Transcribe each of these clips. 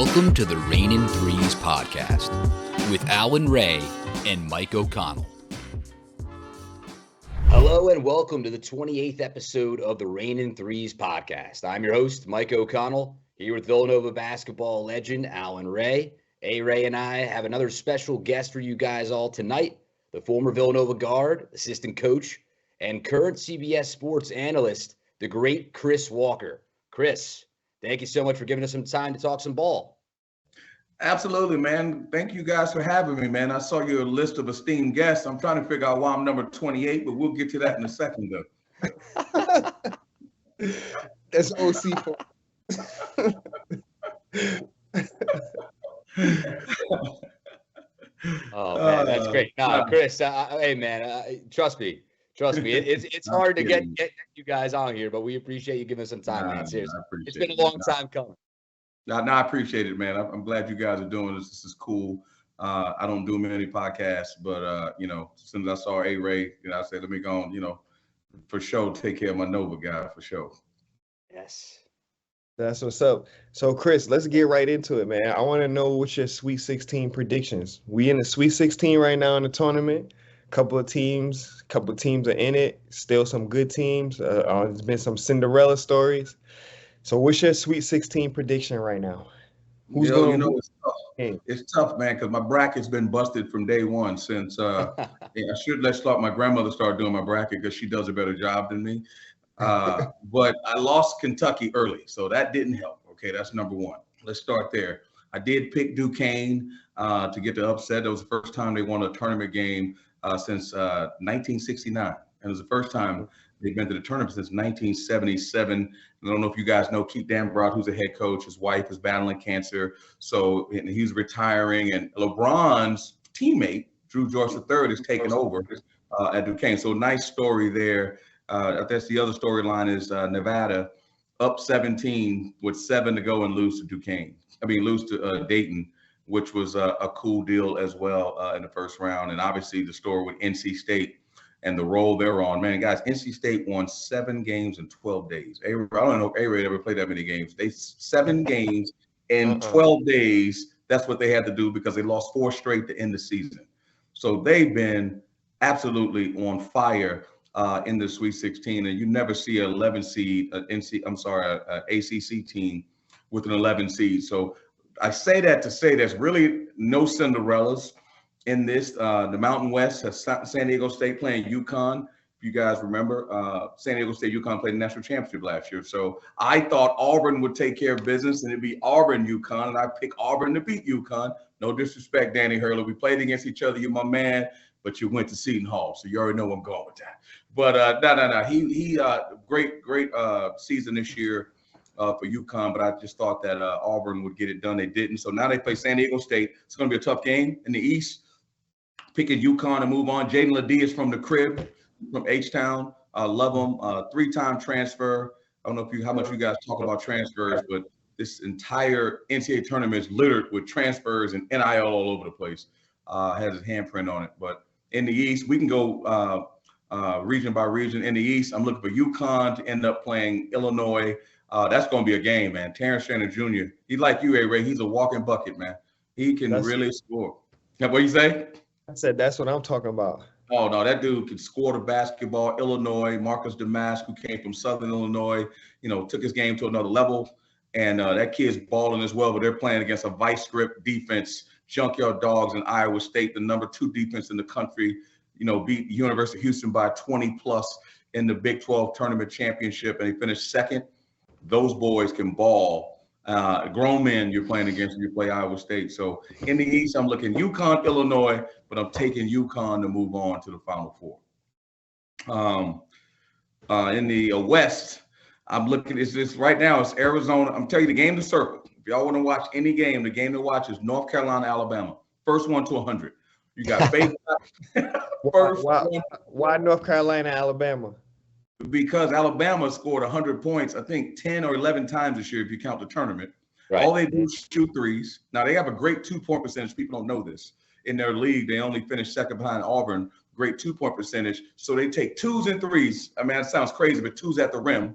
Welcome to the Raynin Threes podcast with Alan Ray and Mike O'Connell. Hello and welcome to the 28th episode of the Raynin Threes podcast. I'm your host, Mike O'Connell, here with Villanova basketball legend Alan Ray. Ray and I have another special guest for you guys all tonight, the former Villanova Guard, assistant coach, and current CBS Sports Analyst, the great Chris Walker. Chris, thank you so much for giving us some time to talk some ball. Absolutely, man. Thank you guys for having me, man. I saw your list of esteemed guests. I'm trying to figure out why I'm number 28, but we'll get to that in a second, though. That's OC for. Oh, man, that's great. No, Chris, hey, man, trust me. It's hard to get you guys on here, but we appreciate you giving us some time, man. Seriously, it's been a long time coming. No, I appreciate it, man. I'm glad you guys are doing this. This is cool. I don't do many podcasts, but as soon as I saw Ray, I said, let me go on, for sure, take care of my Nova guy for sure. Yes. That's what's up. So, Chris, let's get right into it, man. I want to know what's your Sweet 16 predictions. We in the Sweet 16 right now in the tournament. Couple of teams are in it. Still some good teams. There's been some Cinderella stories. So what's your Sweet 16 prediction right now? Who's going? It's tough. It's tough, man, because my bracket's been busted from day one. Since I should let my grandmother start doing my bracket because she does a better job than me. But I lost Kentucky early, so that didn't help. Okay, that's number one. Let's start there. I did pick Duquesne to get the upset. That was the first time they won a tournament game since 1969. And it was the first time they've been to the tournament since 1977. I don't know if you guys know Keith Dambrot, who's the head coach. His wife is battling cancer, so he's retiring. And LeBron's teammate, Drew Joyce III, is taking over at Duquesne. So nice story there. That's the other storyline is Nevada up 17 with 7 to go and lose to Dayton, which was a cool deal as well in the first round. And obviously the story with NC State and the role they're on. Man, guys, NC State won 7 games in 12 days. I don't know if A-Ray ever played that many games. 7 games in 12 days. That's what they had to do because they lost 4 straight to end the season. So they've been absolutely on fire in the Sweet 16. And you never see an 11 seed, ACC team with an 11 seed. So I say that to say there's really no Cinderellas in this. The Mountain West has San Diego State playing UConn. If you guys remember, San Diego State, UConn played the national championship last year. So I thought Auburn would take care of business and it'd be Auburn, UConn, and I picked Auburn to beat UConn. No disrespect, Danny Hurley. We played against each other. You're my man, but you went to Seton Hall, so you already know where I'm going with that. But no. He great season this year for UConn, but I just thought that Auburn would get it done. They didn't. So now they play San Diego State. It's going to be a tough game in the East. Picking UConn to move on. Jaden Ledee is from the crib, from H-Town. Love him. 3-time transfer. I don't know how much you guys talk about transfers, but this entire NCAA tournament is littered with transfers and NIL all over the place. Has his handprint on it. But in the East, we can go region by region. In the East, I'm looking for UConn to end up playing Illinois. That's going to be a game, man. Terrence Shannon Jr., he's like you, A-Ray. He's a walking bucket, man. He can really score. What you say? I said that's what I'm talking about. Oh, no, that dude can score the basketball. Illinois, Marcus Damask, who came from Southern Illinois, took his game to another level. And that kid's balling as well, but they're playing against a vice grip defense, Junkyard Dogs in Iowa State, the number 2 defense in the country, beat University of Houston by 20+ in the Big 12 tournament championship, and they finished second. Those boys can ball. Grown men you're playing against when you play Iowa State. So in the East, I'm looking UConn, Illinois, but I'm taking UConn to move on to the Final Four. In the West, I'm looking, right now, it's Arizona. I'm telling you, the game to circle. If y'all want to watch any game, the game to watch is North Carolina, Alabama. First one to 100. You got faith. Why North Carolina, Alabama? Because Alabama scored 100 points, I think 10 or 11 times this year if you count the tournament. Right. All they do is shoot threes. Now, they have a great 2-point percentage. People don't know this. In their league, they only finished second behind Auburn. Great 2-point percentage. So they take 2s and 3s. I mean, that sounds crazy, but 2s at the rim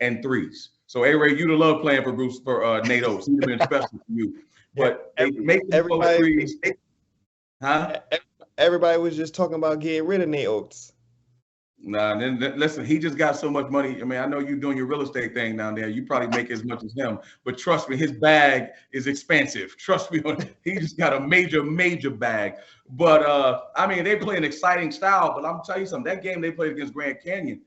and 3s. So, A-Ray, you'd have loved playing for Nate Oates. He'd have been special for you. but they make them both threes. Huh? Everybody was just talking about getting rid of Nate Oates. Nah, then listen, he just got so much money. I mean, I know you're doing your real estate thing down there. You probably make as much as him, but trust me, his bag is expensive. Trust me, he just got a major bag. But I mean, they play an exciting style. But I'm telling you something. That game they played against Grand Canyon.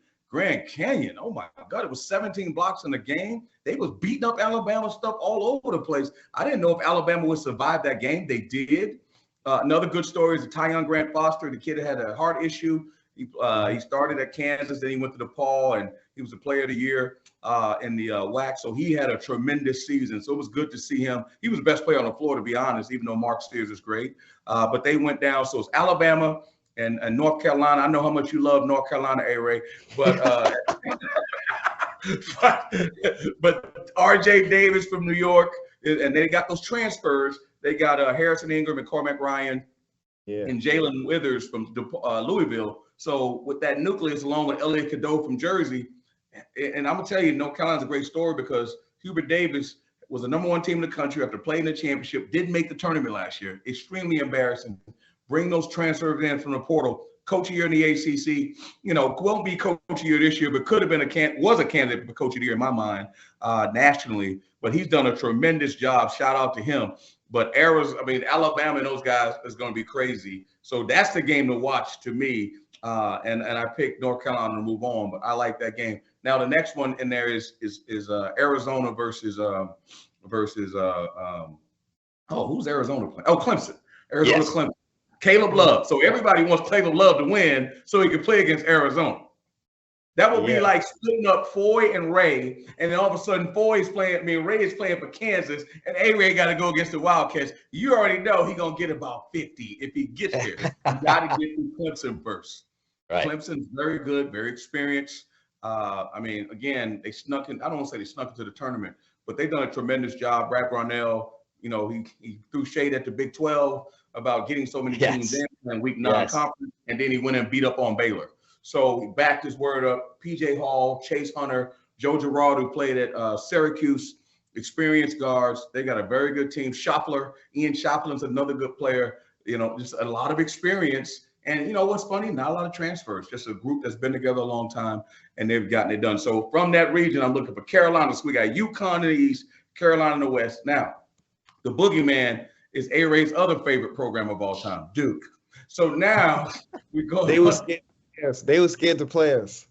Oh my God, it was 17 blocks in the game. They was beating up Alabama stuff all over the place. I didn't know if Alabama would survive that game. They did. Another good story is Tyon Grant Foster. The kid had a heart issue. He started at Kansas, then he went to DePaul, and he was the player of the year in the WAC. So he had a tremendous season. So it was good to see him. He was the best player on the floor, to be honest, even though Mark Steers is great. But they went down. So it's Alabama and North Carolina. I know how much you love North Carolina, A-Ray. But, but R.J. Davis from New York, and they got those transfers. They got Harrison Ingram and Cormac Ryan and Jalen Withers from Louisville. So with that nucleus, along with Elliot Cadeau from Jersey, and I'm going to tell you, North Carolina's a great story because Hubert Davis was the #1 team in the country after playing the championship, didn't make the tournament last year. Extremely embarrassing. Bring those transfers in from the portal. Coach of the year in the ACC, won't be coach of the year this year, but could have been was a candidate for coach of the year in my mind nationally. But he's done a tremendous job. Shout out to him. But Alabama and those guys is going to be crazy. So that's the game to watch to me. And I picked North Carolina to move on, but I like that game. Now the next one in there is Arizona versus who's Arizona playing? Oh, Clemson. Clemson. Caleb Love. So everybody wants Caleb Love to win so he can play against Arizona. That would be like splitting up Foy and Ray, and then all of a sudden Ray is playing for Kansas, and A-Ray got to go against the Wildcats. You already know he's going to get about 50 if he gets there. You got to get through Clemson first. Right. Clemson's very good, very experienced. Again, they snuck in. I don't want to say they snuck into the tournament, but they've done a tremendous job. Brad Brownell, he threw shade at the Big 12 about getting so many teams in week 9 conference, and then he went and beat up on Baylor. So he backed his word up. P.J. Hall, Chase Hunter, Joe Girard, who played at Syracuse, experienced guards. They got a very good team. Ian Shoplin's another good player. Just a lot of experience. And what's funny? Not a lot of transfers. Just a group that's been together a long time, and they've gotten it done. So from that region, I'm looking for Carolina. So we got UConn in the East, Carolina in the West. Now, the boogeyman is A-Ray's other favorite program of all time, Duke. So now we go. They were scared. Yes, they were scared to play us.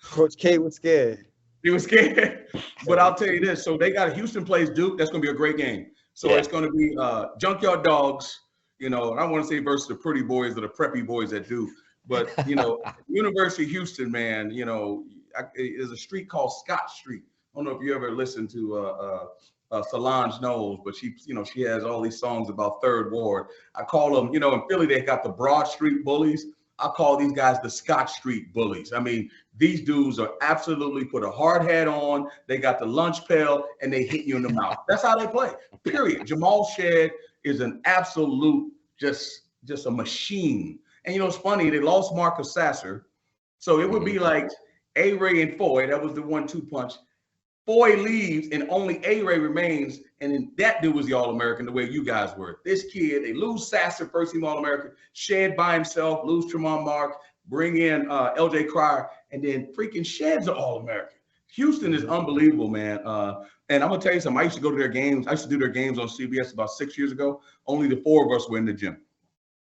Coach K was scared. He was scared. But I'll tell you this. So they got Houston plays Duke. That's going to be a great game. So it's going to be Junkyard Dogs, I don't want to say versus the pretty boys or the preppy boys at Duke. But, University of Houston, man, there's a street called Scott Street. I don't know if you ever listened to Solange Knowles, but she has all these songs about Third Ward. I call them, in Philly, they got the Broad Street Bullies. I call these guys the Scott Street Bullies. I mean, these dudes are absolutely put a hard hat on. They got the lunch pail and they hit you in the mouth. That's how they play, period. Jamal Shedd is an absolute, just a machine. And it's funny, they lost Marcus Sasser. So it would be like A-Ray and Foy. That was the 1-2 punch. Foy leaves and only A-Ray remains, and then that dude was the All-American the way you guys were. This kid, they lose Sasser, first team All-American, Shedd by himself, lose Tremont Mark, bring in LJ Cryer, and then freaking Shedd's an All-American. Houston is unbelievable, man. And I'm going to tell you something. I used to go to their games. I used to do their games on CBS about 6 years ago. Only the 4 of us were in the gym.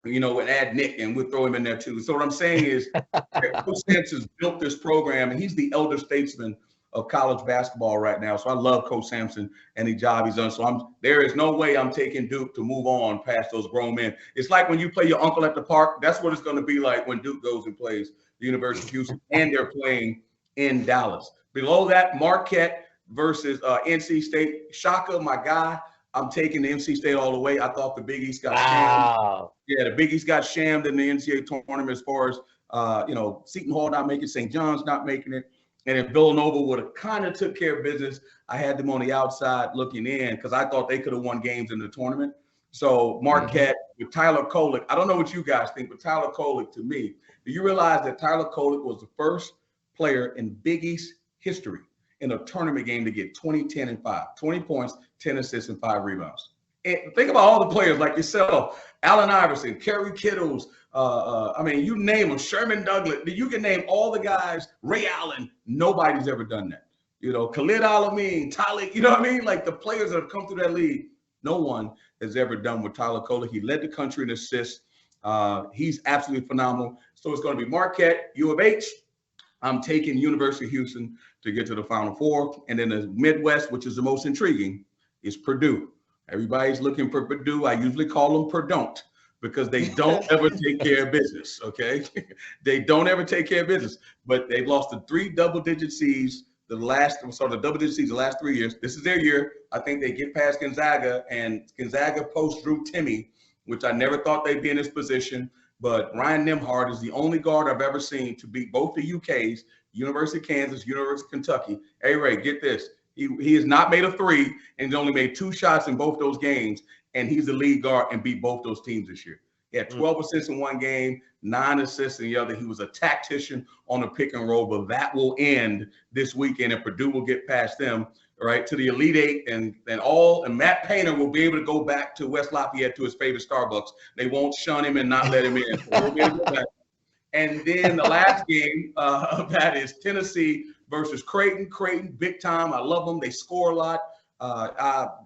And add Nick, and we'll throw him in there too. So what I'm saying is Coach Sampson's built this program, and he's the elder statesman of college basketball right now. So I love Coach Sampson and the job he's done. So there is no way I'm taking Duke to move on past those grown men. It's like when you play your uncle at the park. That's what it's going to be like when Duke goes and plays the University of Houston, and they're playing in Dallas. Below that, Marquette versus NC State. Shaka, my guy. I'm taking the NC State all the way. I thought the Big East got shammed. Yeah, the Big East got shammed in the NCAA tournament as far as, Seton Hall not making it, St. John's not making it. And if Villanova would have kind of took care of business, I had them on the outside looking in because I thought they could have won games in the tournament. So Marquette with Tyler Kolek, I don't know what you guys think, but Tyler Kolek, to me, do you realize that Tyler Kolek was the first player in Big East history? in a tournament game to get 20, 10, and 5. 20 points, 10 assists, and 5 rebounds. And think about all the players like yourself, Allen Iverson, Kerry Kittles, you name them, Sherman Douglas. You can name all the guys, Ray Allen. Nobody's ever done that. Khalid Al-Amin, Tyler, you know what I mean? Like the players that have come through that league, no one has ever done with Tyler Kohler. He led the country in assists. He's absolutely phenomenal. So it's going to be Marquette, U of H. I'm taking University of Houston to get to the Final Four. And then the Midwest, which is the most intriguing, is Purdue. Everybody's looking for Purdue. I usually call them Purdon't because they don't ever take care of business, okay? They don't ever take care of business. But they've lost to 3 double-digit seeds the last 3 years. This is their year. I think they get past Gonzaga, and Gonzaga post Drew Timme, which I never thought they'd be in this position. But Ryan Nembhard is the only guard I've ever seen to beat both the UKs, University of Kansas, University of Kentucky. Hey, Ray, get this. He has not made a 3, and he's only made 2 shots in both those games, and he's the lead guard and beat both those teams this year. He had 12 assists in one game, 9 assists in the other. He was a tactician on the pick and roll, but that will end this weekend, and Purdue will get past them, right, to the Elite Eight, and Matt Painter will be able to go back to West Lafayette to his favorite Starbucks. They won't shun him and not let him in. So we'll be able to go back. And then the last game of that is Tennessee versus Creighton. Creighton, big time. I love them. They score a lot.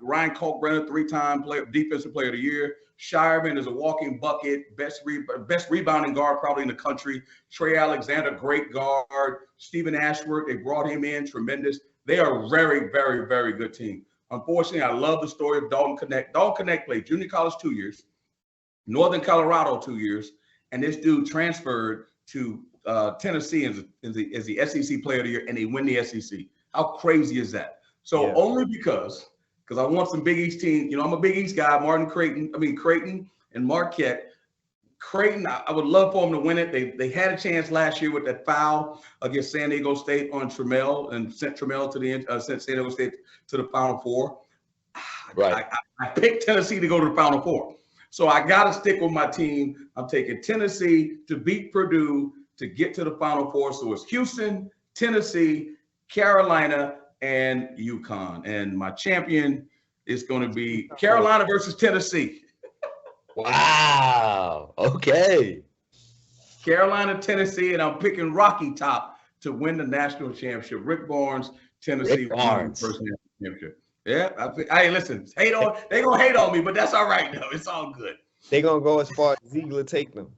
Ryan Kalkbrenner, 3-time defensive player of the year. Shireman is a walking bucket, best rebounding guard probably in the country. Trey Alexander, great guard. Stephen Ashworth, they brought him in, tremendous. They are a very, very, very good team. Unfortunately, I love the story of Dalton Connect. Dalton Connect played junior college 2 years, Northern Colorado 2 years, and this dude transferred to Tennessee as the SEC Player of the Year, and they win the SEC. How crazy is that? So only because I want some Big East teams. I'm a Big East guy. Creighton and Marquette. Creighton, I would love for them to win it. They had a chance last year with that foul against San Diego State on Trammell and sent Trammell sent San Diego State to the Final Four. Right. I picked Tennessee to go to the Final Four. So I got to stick with my team. I'm taking Tennessee to beat Purdue to get to the Final Four. So it's Houston, Tennessee, Carolina, and UConn. And my champion is going to be Carolina versus Tennessee. Wow. Okay. Carolina, Tennessee, and I'm picking Rocky Top to win the national championship. Rick Barnes, Tennessee, Rick Barnes. First national championship. Yeah. Hey, listen, they gonna hate on me, but that's all right though. It's all good. They gonna go as far as Ziegler take them.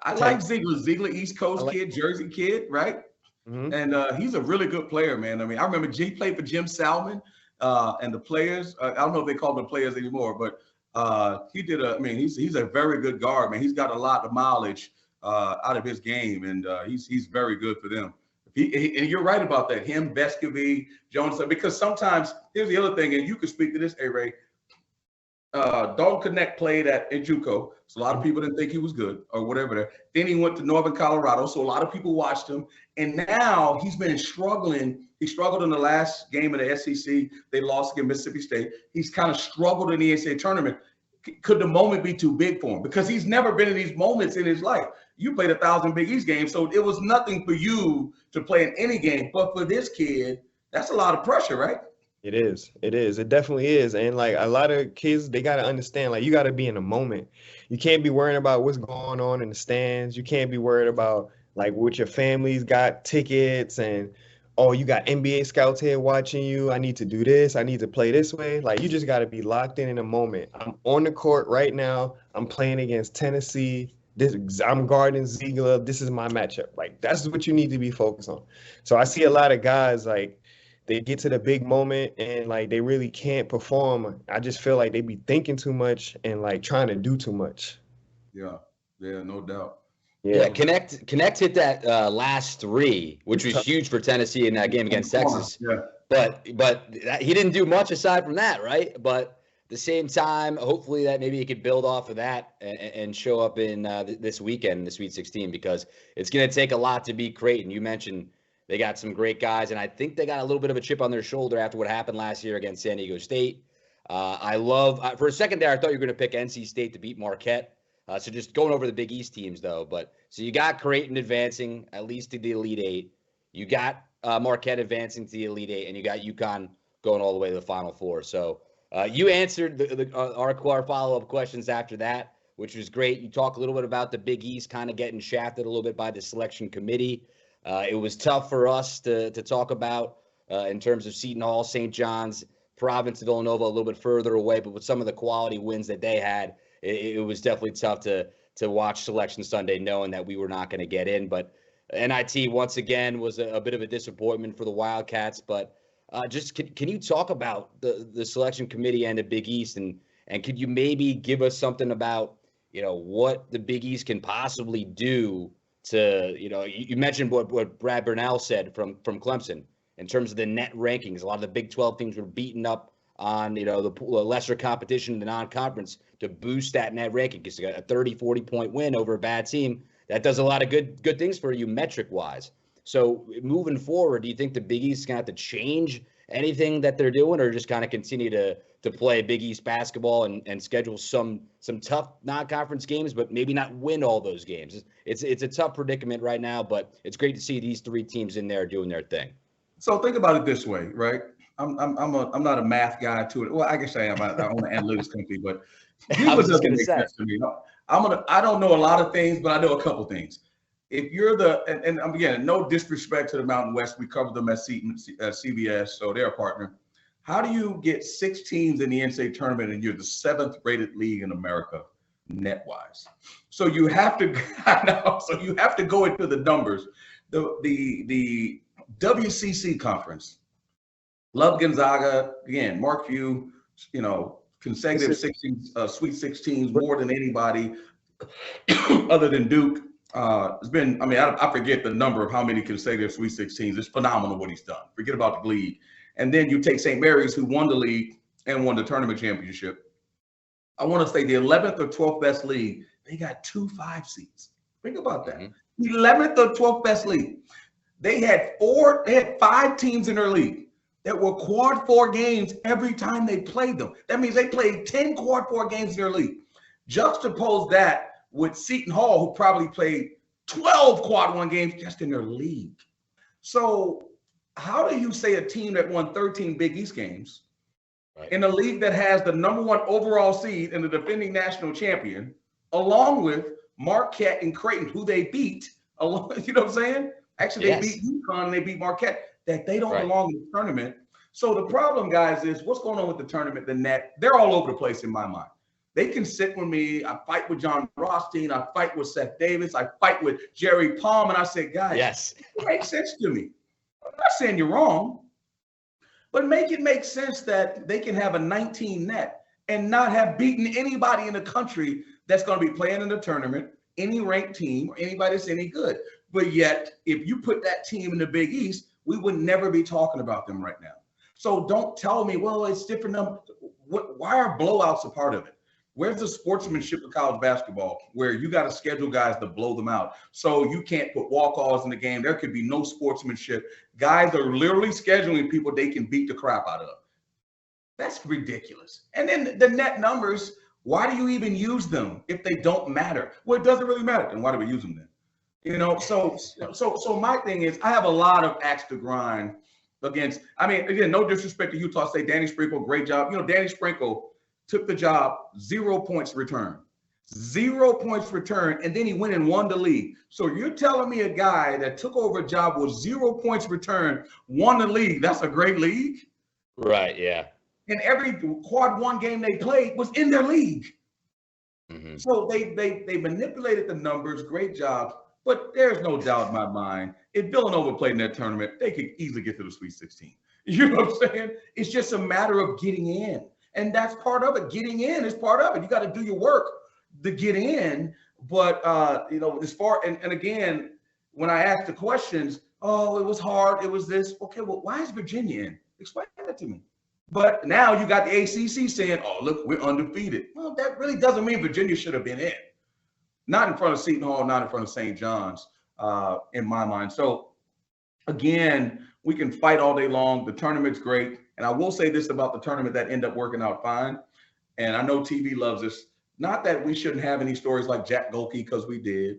I like Ziegler. Ziegler, East Coast kid, Jersey kid, right? Mm-hmm. And he's a really good player, man. I remember G played for Jim Salmon and the players. I don't know if they call them players anymore, but he's a very good guard, man. He's got a lot of mileage out of his game, and he's very good for them. And you're right about that. Him, Vescovy, Jones, because sometimes here's the other thing, and you can speak to this, A-Ray. Dalton Connect played at JUCO, so a lot of people didn't think he was good or whatever. Then he went to Northern Colorado, so a lot of people watched him. And now he's been struggling. He struggled in the last game of the SEC. They lost against Mississippi State. He's kind of struggled in the NCAA tournament. Could the moment be too big for him? Because he's never been in these moments in his life. You played 1,000 Big East games, so it was nothing for you to play in any game. But for this kid, that's a lot of pressure, right? It is. It definitely is. And like a lot of kids, they got to understand, like you got to be in the moment. You can't be worrying about what's going on in the stands. You can't be worried about like what your family's got tickets and, oh, you got NBA scouts here watching you. I need to do this. I need to play this way. Like you just got to be locked in the moment. I'm on the court right now. I'm playing against Tennessee. I'm guarding Ziegler. This is my matchup. Like that's what you need to be focused on. So I see a lot of guys like, they get to the big moment and like they really can't perform. I just feel like they be thinking too much and like trying to do too much. Yeah, no doubt. Yeah, Connect hit that last 3, which was huge for Tennessee in that game against Texas. Yeah. But he didn't do much aside from that, right? But at the same time, hopefully that maybe he could build off of that and show up in this weekend in the Sweet 16 because it's going to take a lot to beat Creighton. You mentioned they got some great guys, and I think they got a little bit of a chip on their shoulder after what happened last year against San Diego State. For a second there, I thought you were going to pick NC State to beat Marquette. So just going over the Big East teams, though. So you got Creighton advancing at least to the Elite Eight. You got Marquette advancing to the Elite Eight, and you got UConn going all the way to the Final Four. So you answered our follow-up questions after that, which was great. You talk a little bit about the Big East kind of getting shafted a little bit by the selection committee. It was tough for us to talk about in terms of Seton Hall, St. John's, Providence, Villanova a little bit further away, but with some of the quality wins that they had, it was definitely tough to watch Selection Sunday knowing that we were not going to get in. But NIT, once again, was a bit of a disappointment for the Wildcats. But just can you talk about the selection committee and the Big East, and could you maybe give us something about, what the Big East can possibly do to, you mentioned what Brad Burnell said from Clemson in terms of the net rankings. A lot of the Big 12 teams were beaten up on, the lesser competition in the non-conference to boost that net ranking, because you got a 30, 40-point win over a bad team. That does a lot of good things for you metric-wise. So moving forward, do you think the Big East is going to have to change anything that they're doing, or just kind of continue to play Big East basketball and schedule some tough non-conference games, but maybe not win all those games? It's a tough predicament right now, but it's great to see these three teams in there doing their thing. So think about it this way, right? I'm not a math guy to it. Well, I guess I am. I own an analytics company, but I was just going to say. To me. I don't know a lot of things, but I know a couple things. If you're and again, no disrespect to the Mountain West, we cover them at CBS, so they're a partner. How do you get 6 teams in the NCAA tournament and you're the 7th rated league in America net wise? So you have to, so you have to go into the numbers. The WCC conference, love Gonzaga, again, Mark Few, consecutive 16 Sweet 16s more than anybody other than Duke. It's been, I forget the number of how many consecutive Sweet 16s. It's phenomenal what he's done. Forget about the league. And then you take St. Mary's, who won the league and won the tournament championship. I want to say the 11th or 12th best league, they got 2 5 seeds. Think about that. 11th or 12th best league. They had 5 teams in their league that were quad 4 games every time they played them. That means they played 10 quad 4 games in their league. Juxtapose that with Seton Hall, who probably played 12 quad 1 games just in their league. So how do you say a team that won 13 Big East games in a league that has the #1 overall seed and the defending national champion, along with Marquette and Creighton, who they beat, you know what I'm saying? Actually, they beat UConn and they beat Marquette, that they don't belong in the tournament. So the problem, guys, is what's going on with the tournament, the net, they're all over the place in my mind. They can sit with me. I fight with John Rothstein. I fight with Seth Davis. I fight with Jerry Palm. And I say, guys, it makes sense to me. I'm not saying you're wrong, but make it make sense that they can have a 19 net and not have beaten anybody in the country that's going to be playing in the tournament, any ranked team or anybody that's any good. But yet, if you put that team in the Big East, we would never be talking about them right now. So don't tell me, well, it's different. Why are blowouts a part of it? Where's the sportsmanship of college basketball where you got to schedule guys to blow them out? So you can't put walk-offs in the game. There could be no sportsmanship. Guys are literally scheduling people they can beat the crap out of. That's ridiculous. And then the net numbers, why do you even use them if they don't matter? Well, it doesn't really matter. Then why do we use them then? So my thing is, I have a lot of axe to grind against, again, no disrespect to Utah State. Danny Sprinkle, great job. Danny Sprinkle took the job, 0 points return. 0 points return, and then he went and won the league. So you're telling me a guy that took over a job with 0 points return, won the league, that's a great league? Right, yeah. And every quad 1 game they played was in their league. Mm-hmm. So they manipulated the numbers, great job. But there's no doubt in my mind, if Villanova played in that tournament, they could easily get to the Sweet 16. You know what I'm saying? It's just a matter of getting in. And that's part of it. Getting in is part of it. You got to do your work to get in. But, as far, and again, when I ask the questions, oh, it was hard, it was this. Okay, well, why is Virginia in? Explain that to me. But now you got the ACC saying, oh, look, we're undefeated. Well, that really doesn't mean Virginia should have been in. Not in front of Seton Hall, not in front of St. John's, in my mind. So, again, we can fight all day long. The tournament's great. And I will say this about the tournament that ended up working out fine. And I know TV loves this. Not that we shouldn't have any stories like Jack Golke, because we did,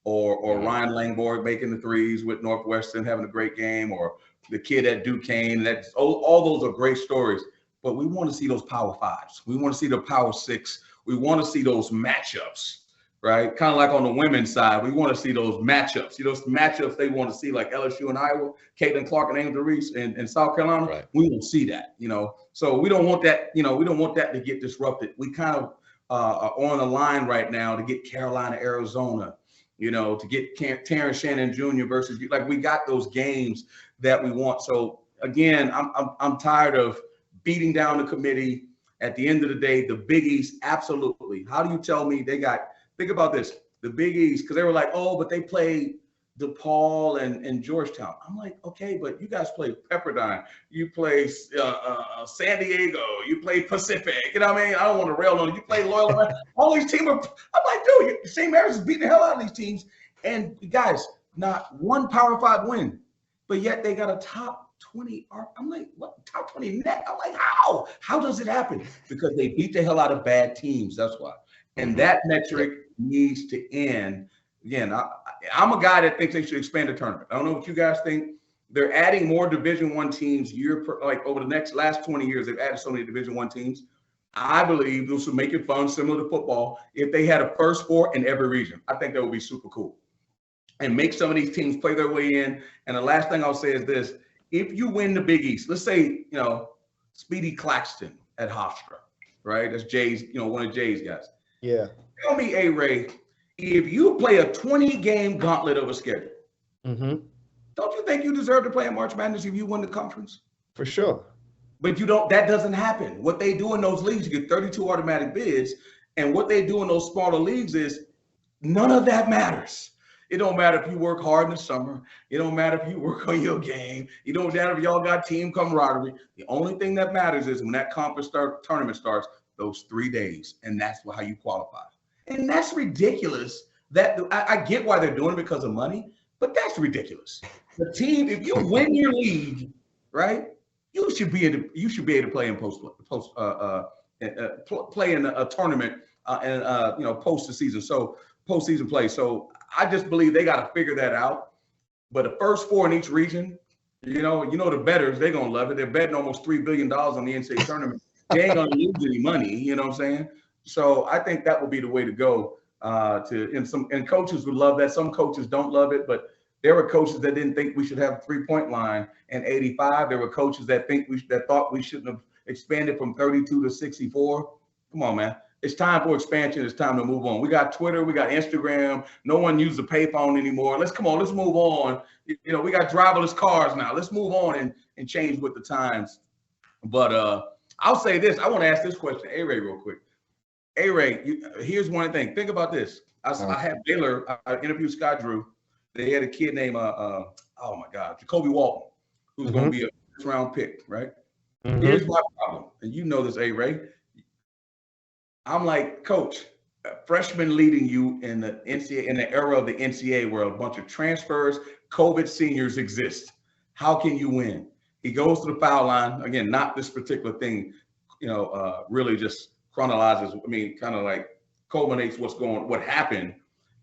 or Ryan Langborg making the threes with Northwestern, having a great game, or the kid at Duquesne. That's all those are great stories. But we want to see those Power Fives. We want to see the Power Six. We want to see those matchups, right? Kind of like on the women's side, we want to see those matchups. Those matchups they want to see, like LSU and Iowa, Caitlin Clark and Angel Reese in South Carolina. Right. We won't see that, So we don't want that, we don't want that to get disrupted. We kind of are on the line right now to get Carolina, Arizona, to get Terrence Shannon Jr. versus you. Like, we got those games that we want. So again, I'm tired of beating down the committee. At the end of the day, the Big East, absolutely. How do you tell me think about this, the Big East, because they were like, oh, but they played DePaul and Georgetown. I'm like, okay, but you guys play Pepperdine, you play San Diego, you play Pacific. You know what I mean? I don't want to rail on it. You play Loyola. All these teams I'm like, dude, St. Mary's is beating the hell out of these teams. And guys, not one Power 5 win, but yet they got a top 20. I'm like, what? Top 20 net? I'm like, how? How does it happen? Because they beat the hell out of bad teams. That's why. And that metric needs to end. Again, I'm a guy that thinks they should expand the tournament. I don't know what you guys think. They're adding more Division I teams over the last 20 years. They've added so many Division I teams. I believe this would make it fun, similar to football, if they had a first four in every region. I think that would be super cool. And make some of these teams play their way in. And the last thing I'll say is this. If you win the Big East, let's say, Speedy Claxton at Hofstra, right? That's Jay's, one of Jay's guys. Yeah. Tell me, A-Ray, if you play a 20-game gauntlet of a schedule, don't you think you deserve to play in March Madness if you win the conference? For sure. But that doesn't happen. What they do in those leagues, you get 32 automatic bids, and what they do in those smaller leagues is none of that matters. It don't matter if you work hard in the summer. It don't matter if you work on your game. It don't matter if y'all got team camaraderie. The only thing that matters is when that tournament starts, those 3 days, and that's how you qualify. And that's ridiculous. That I get why they're doing it because of money, but that's ridiculous. The team, if you win your league, right, you should be able to play in play in a tournament and post the season. So postseason play. So I just believe they got to figure that out. But the first four in each region, the bettors, they're gonna love it. They're betting almost $3 billion on the NCAA tournament. They ain't gonna lose any money. You know what I'm saying? So I think that would be the way to go. And coaches would love that. Some coaches don't love it, but there were coaches that didn't think we should have a 3-point line in '85. There were coaches that thought we shouldn't have expanded from 32 to 64. Come on, man. It's time for expansion. It's time to move on. We got Twitter. We got Instagram. No one uses the payphone anymore. Let's move on. We got driverless cars now. Let's move on and change with the times. But I'll say this. I want to ask this question to A-Ray real quick. A-Ray, here's one thing. Think about this. I had Baylor. I interviewed Scott Drew. They had a kid named, Jacoby Walton, who's going to be a first-round pick, right? Here's my problem. And you know this, A-Ray. I'm like, Coach, a freshman leading you in the NCAA, in the era of the NCAA where a bunch of transfers, COVID seniors exist. How can you win? He goes to the foul line. Again, not this particular thing, really just chronologizes, kind of like culminates what happened.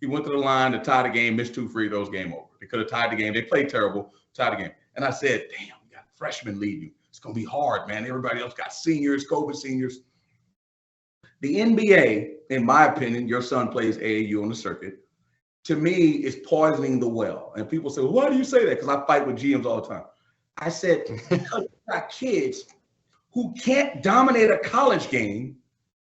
He went to the line to tie the game, missed 2 free throws, game over. They could have tied the game. They played terrible, tied the game. And I said, damn, you got a freshman leading you. It's going to be hard, man. Everybody else got seniors, COVID seniors. The NBA, in my opinion, your son plays AAU on the circuit, to me is poisoning the well. And people say, well, why do you say that? Because I fight with GMs all the time. I said, because you got kids who can't dominate a college game,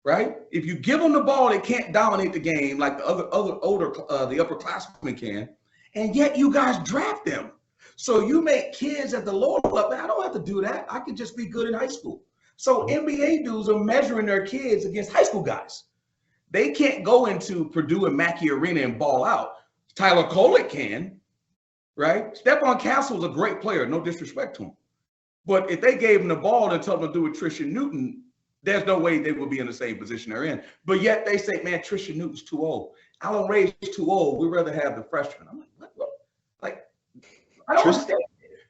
right? If you give them the ball, they can't dominate the game like the the upperclassmen can, and yet you guys draft them. So you make kids at the lower level. I don't have to do that. I can just be good in high school. So NBA dudes are measuring their kids against high school guys. They can't go into Purdue and Mackey Arena and ball out. Tyler Kolek can, right? Stephon Castle's a great player, no disrespect to him. But if they gave him the ball and told him to do with Trisha Newton, there's no way they would be in the same position they're in. But yet they say, man, Trisha Newton's too old. Alan Ray's too old. We'd rather have the freshman. I'm like, what? Like, I don't understand.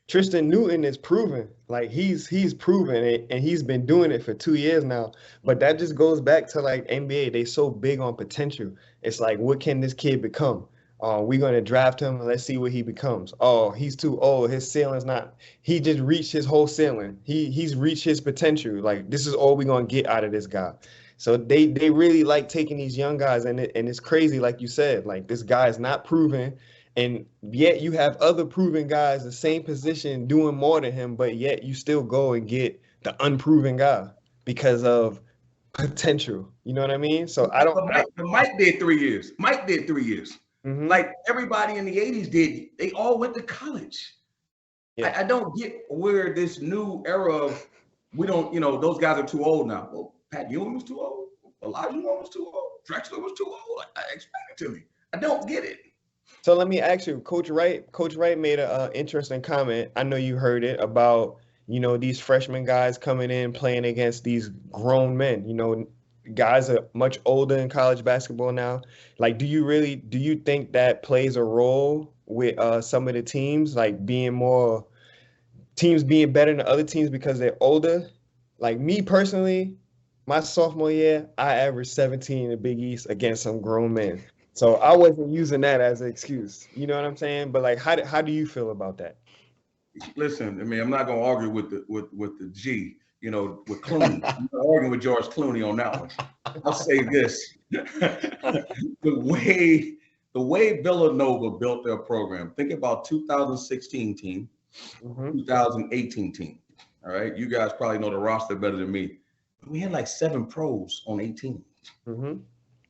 Tristan Newton is proven, like he's proven it, and he's been doing it for 2 years now. But that just goes back to like NBA. They so big on potential. It's like, what can this kid become? We're going to draft him. Let's see what he becomes. Oh, he's too old. His ceiling's not. He just reached his whole ceiling. He's reached his potential. Like, this is all we're going to get out of this guy. So they really like taking these young guys, and it's crazy, like you said. Like, this guy is not proven, and yet you have other proven guys the same position doing more than him, but yet you still go and get the unproven guy because of potential. You know what I mean? So I don't. But Mike did 3 years. Mike did 3 years. Mhm. Like everybody in the 80s did. They all went to college. Yeah. I don't get where this new era of we don't, those guys are too old now. Well, Pat Ewing was too old. Elijah Moore was too old. Drexler was too old. Explain it to me. I don't get it. So let me ask you, Coach Wright. Coach Wright made an interesting comment. I know you heard it about, these freshman guys coming in playing against these grown men. Guys are much older in college basketball now. Like, do you think that plays a role with some of the teams, like teams being better than other teams because they're older? Like, me personally, my sophomore year, I averaged 17 in the Big East against some grown men. So I wasn't using that as an excuse. You know what I'm saying? But like, how do you feel about that? Listen, I mean, I'm not gonna argue with the G. With Clooney. I'm not arguing with George Clooney on that one. I'll say this. the way Villanova built their program, think about 2016 team, 2018 team. All right. You guys probably know the roster better than me. We had like 7 pros on 18.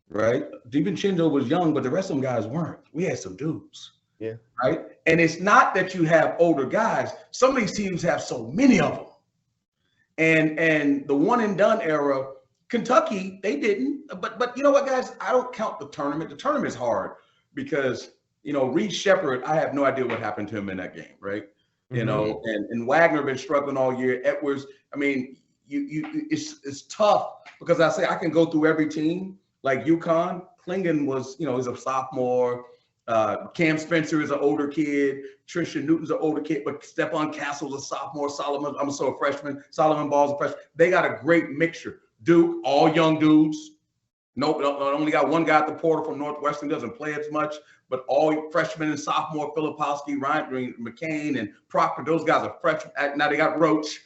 Right? DiVincenzo was young, but the rest of them guys weren't. We had some dudes. Yeah. Right. And it's not that you have older guys. Some of these teams have so many of them. And the one and done era, Kentucky, they didn't. But you know what, guys? I don't count the tournament. The tournament is hard because, Reed Shepherd, I have no idea what happened to him in that game, right? And Wagner been struggling all year. Edwards, I mean, it's tough because I can go through every team. Like UConn, Klingon was, is a sophomore. Cam Spencer is an older kid. Trisha Newton's an older kid, but Stephon Castle's a sophomore. A freshman. Solomon Ball's a freshman. They got a great mixture. Duke, all young dudes. Nope, only got one guy at the portal from Northwestern, doesn't play as much, but all freshmen and sophomore, Filipowski, Ryan McCain, and Proctor, those guys are freshmen. Now they got Roach.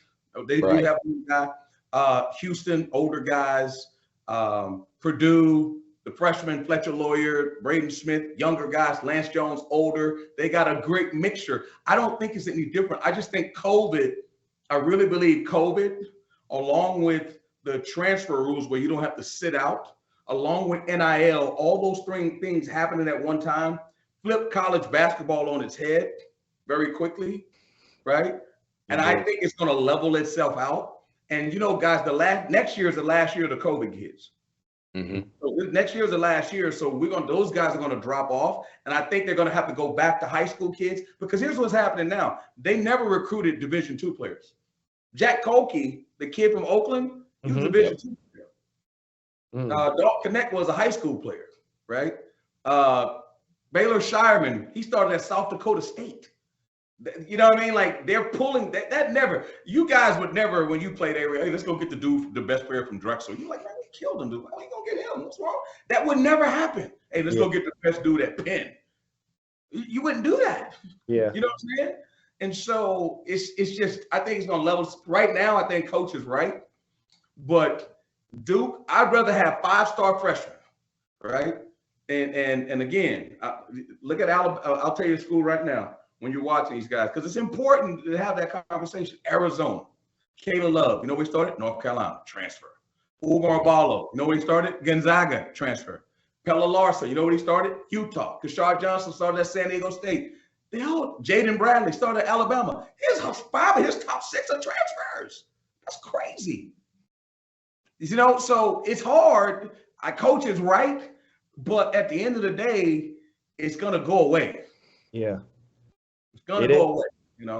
They do have one guy. Houston, older guys. Purdue, the freshman, Fletcher Lawyer, Braden Smith, younger guys, Lance Jones, older. They got a great mixture. I don't think it's any different. I just think I really believe COVID, along with the transfer rules where you don't have to sit out, along with NIL, all those 3 things happening at one time, flip college basketball on its head very quickly, right? And I think it's going to level itself out. And, guys, next year is the last year of the COVID kids. So next year is the last year, so those guys are going to drop off, and I think they're going to have to go back to high school kids because here's what's happening now: they never recruited Division II players. Jack Kolke, the kid from Oakland, he was a Division II player. Dalton Connect was a high school player, right? Baylor Shireman, he started at South Dakota State. You know what I mean? Like, they're pulling that never. You guys would never, when you played, hey, let's go get the best player from Drexel. You're like, man, we killed him, dude. How are you gonna get him? What's wrong? That would never happen. Hey, let's go get the best dude at Penn. You wouldn't do that. Yeah. You know what I'm saying? And so it's just, I think it's gonna level. Right now, I think Coach is right. But Duke, I'd rather have 5-star freshmen, right? And again, look at Alabama. I'll tell you the school right now. When you're watching these guys, because it's important to have that conversation. Arizona, Caleb Love, you know where he started? North Carolina, transfer. Ugo Barlow, you know where he started? Gonzaga, transfer. Pella Larson, you know where he started? Utah. Kashard Johnson started at San Diego State. Jaden Bradley started at Alabama. His 5 of his top 6 are transfers. That's crazy. So it's hard. Coach is right, but at the end of the day, it's gonna go away. Yeah. It's gonna go away,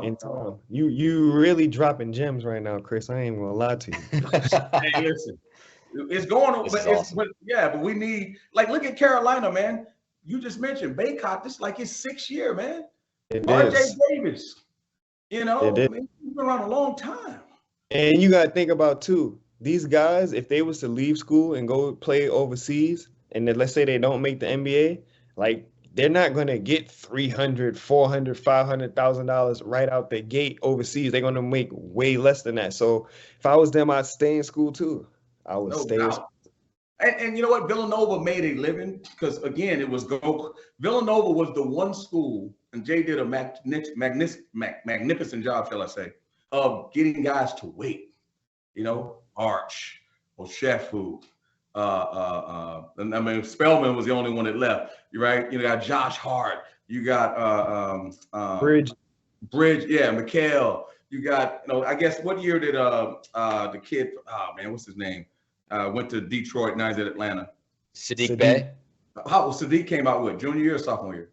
In time. You really dropping gems right now, Chris. I ain't gonna lie to you. Hey, listen, it's going on, but we need, look at Carolina, man. You just mentioned Baycott. This is like his 6th year, man. RJ Davis, he's been around a long time. And you gotta think about too, these guys, if they was to leave school and go play overseas, and then let's say they don't make the NBA, like they're not going to get $300, $400, $500,000 right out the gate overseas. They're going to make way less than that. So if I was them, I'd stay in school too. I would No stay in doubt. school. And you know what? Villanova made a living because, again, it was Villanova was the one school, and Jay did a magnificent job, shall I say, of getting guys to wait. You know, Arch, Oshefu, and I mean, Spellman was the only one that left. You right? You got Josh Hart. You got Bridge, yeah, Mikhail. You got, I guess what year did the kid? Oh man, what's his name? Went to Detroit, now he's at Atlanta. Sadiq Bey. How Sadiq came out with junior year or sophomore year?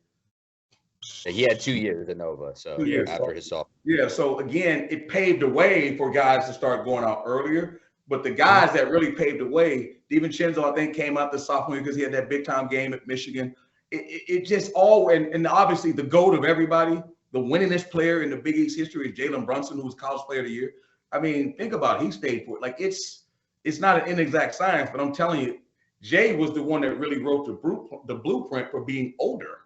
He had 2 years at Nova, so after his sophomore. Yeah, so again, it paved the way for guys to start going out earlier. But the guys that really paved the way, DiVincenzo, I think, came out the sophomore year because he had that big time game at Michigan. It just all, and obviously the GOAT of everybody, the winningest player in the Big East history is Jalen Brunson, who was College Player of the Year. I mean, think about it. He stayed for it. Like, it's not an inexact science, but I'm telling you, Jay was the one that really wrote the blueprint for being older,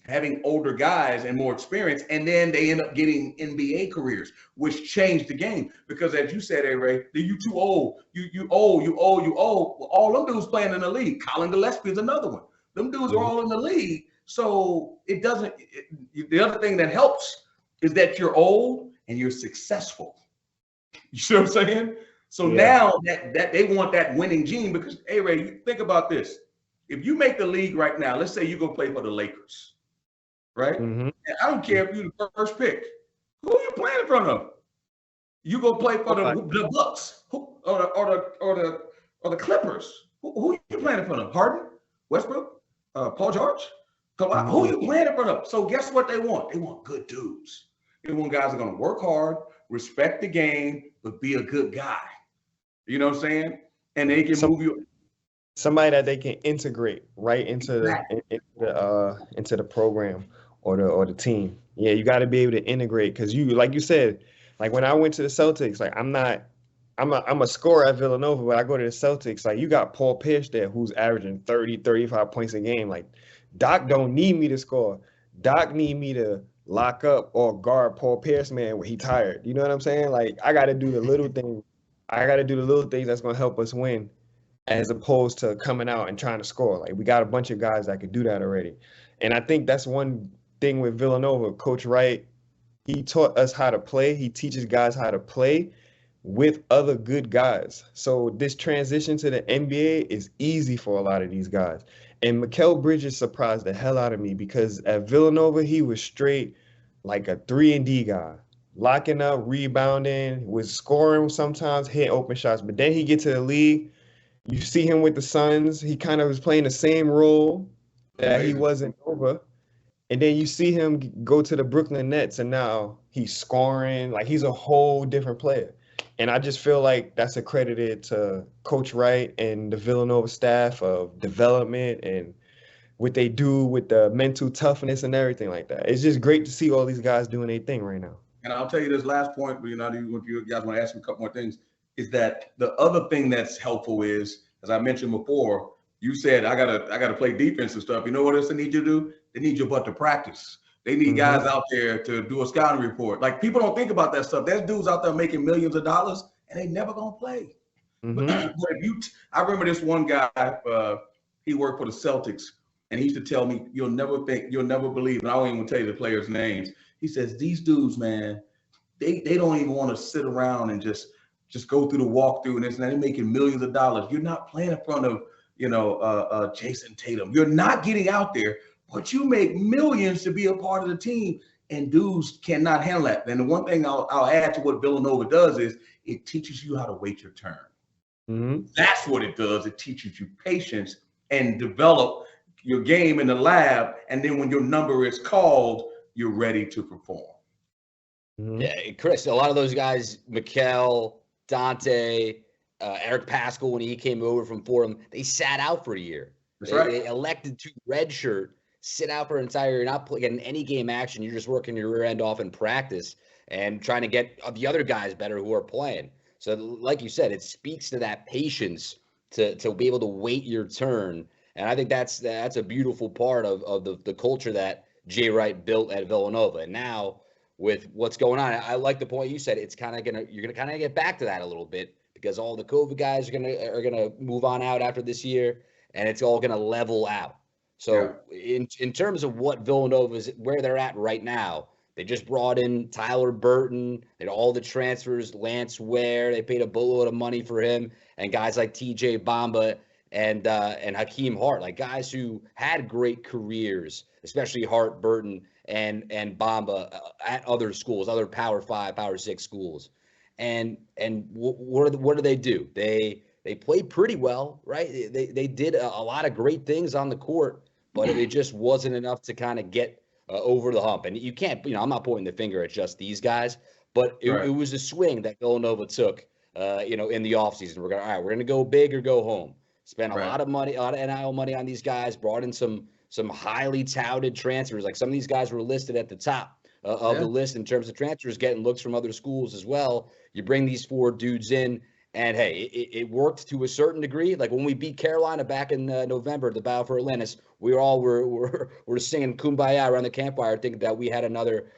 having older guys and more experience, and then they end up getting NBA careers, which changed the game. Because as you said, Ray, you too old, you old. Well, all them dudes playing in the league. Colin Gillespie is another one. Them dudes are all in the league. So it doesn't. The other thing that helps is that you're old and you're successful. You see what I'm saying? So now that they want that winning gene, because, hey, Ray, you think about this. If you make the league right now, let's say you go play for the Lakers, right? Mm-hmm. And I don't care if you're the first pick. Who are you playing in front of? You go play for the Bucks or the Clippers. Who are you playing in front of? Harden, Westbrook, Paul George? Who are you playing in front of? So guess what they want? They want good dudes. They want guys that are going to work hard, respect the game, but be a good guy. You know what I'm saying? And they can move you. Somebody that they can integrate right into the program or the team. Yeah, you got to be able to integrate because like you said, like when I went to the Celtics, like I'm a scorer at Villanova, but I go to the Celtics, like you got Paul Pierce there who's averaging 30, 35 points a game. Like Doc don't need me to score. Doc need me to lock up or guard Paul Pierce, man, when he tired. You know what I'm saying? Like I got to do the little things. I got to do the little things that's going to help us win as opposed to coming out and trying to score. Like we got a bunch of guys that could do that already. And I think that's one thing with Villanova. Coach Wright, he taught us how to play. He teaches guys how to play with other good guys. So this transition to the NBA is easy for a lot of these guys. And Mikal Bridges surprised the hell out of me because at Villanova, he was straight like a 3-and-D guy. Locking up, rebounding, was scoring sometimes, hit open shots. But then he get to the league, you see him with the Suns. He kind of was playing the same role that he was in Nova. And then you see him go to the Brooklyn Nets, and now he's scoring. Like, he's a whole different player. And I just feel like that's accredited to Coach Wright and the Villanova staff of development and what they do with the mental toughness and everything like that. It's just great to see all these guys doing their thing right now. And I'll tell you this last point, but if you guys want to ask me a couple more things, is that the other thing that's helpful is, as I mentioned before, you said I gotta play defense and stuff. You know what else they need you to do? They need your butt to practice. They need guys out there to do a scouting report. Like, people don't think about that stuff. There's dudes out there making millions of dollars and they never gonna play. But I remember this one guy, he worked for the Celtics, and he used to tell me, you'll never believe, and I won't even tell you the players' names. He says, these dudes, man, they don't even want to sit around and just go through the walkthrough and this and that. They're making millions of dollars. You're not playing in front of, Jason Tatum. You're not getting out there, but you make millions to be a part of the team, and dudes cannot handle that. And the one thing I'll add to what Villanova does is it teaches you how to wait your turn. That's what it does. It teaches you patience and develop your game in the lab. And then when your number is called, you're ready to perform. Yeah, Chris, a lot of those guys, Mikal, Dante, Eric Paschall, when he came over from Fordham, they sat out for a year. They elected to redshirt, sit out for an entire year, not getting any game action. You're just working your rear end off in practice and trying to get the other guys better who are playing. So like you said, it speaks to that patience to be able to wait your turn And I think that's a beautiful part of the culture that Jay Wright built at Villanova. And now with what's going on, I like the point you said. It's you're gonna kind of get back to that a little bit because all the COVID guys are gonna move on out after this year, and it's all gonna level out. So in terms of what Villanova's where they're at right now, they just brought in Tyler Burton and all the transfers, Lance Ware. They paid a boatload of money for him, and guys like TJ Bamba and Hakeem Hart, like guys who had great careers, especially Hart, Burton, and Bamba at other schools, other Power 5, Power 6 schools. And what do they do? They played pretty well, right? They did a lot of great things on the court, but it just wasn't enough to kind of get over the hump. And you can't, I'm not pointing the finger at just these guys, but it was a swing that Villanova took, in the offseason. We're going to go big or go home. Spent a lot of money, a lot of NIL money on these guys, brought in some highly touted transfers. Like some of these guys were listed at the top of the list in terms of transfers, getting looks from other schools as well. You bring these 4 dudes in, and hey, it worked to a certain degree. Like when we beat Carolina back in November at the Battle for Atlantis, we all were singing Kumbaya around the campfire, thinking that we had another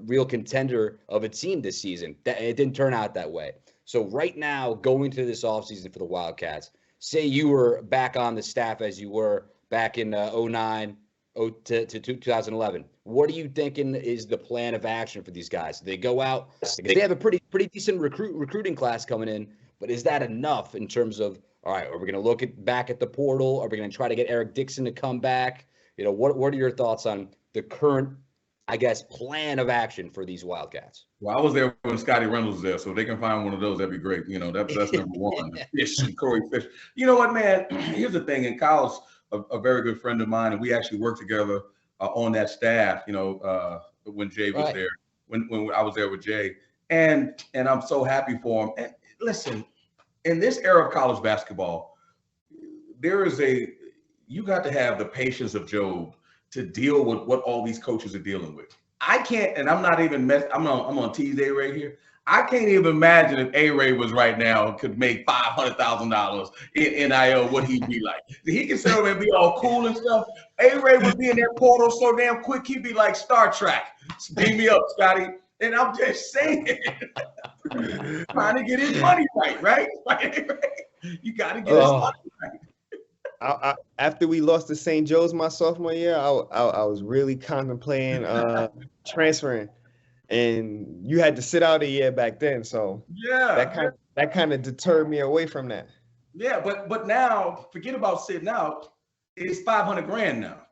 real contender of a team this season. It didn't turn out that way. So right now, going to this offseason for the Wildcats, say you were back on the staff as you were back in 2009 to 2011. What are you thinking is the plan of action for these guys? They go out because they have a pretty decent recruiting class coming in, but is that enough in terms of, all right, are we going to look back at the portal? Are we going to try to get Eric Dixon to come back? What are your thoughts on the current, I guess, plan of action for these Wildcats? Well, I was there when Scotty Reynolds was there, so if they can find one of those, that'd be great. That's number one. Fish and Corey Fish. You know what, man? Here's the thing. And Kyle's a very good friend of mine, and we actually worked together on that staff. When Jay was there, when I was there with Jay, and I'm so happy for him. And listen, in this era of college basketball, you got to have the patience of Job to deal with what all these coaches are dealing with. I can't, and I'm not even I'm on tease A-Ray here. I can't even imagine if A-Ray was right now and could make $500,000 in NIL, what he'd be like. He can sit over and be all cool and stuff. A-Ray would be in that portal so damn quick, he'd be like Star Trek. Beam me up, Scotty. And I'm just saying, trying to get his money right? You got to get his money right. After we lost to St. Joe's my sophomore year, I was really contemplating transferring, and you had to sit out a year back then, so that kind of deterred me away from that. Yeah, but now forget about sitting out. It's $500,000 now.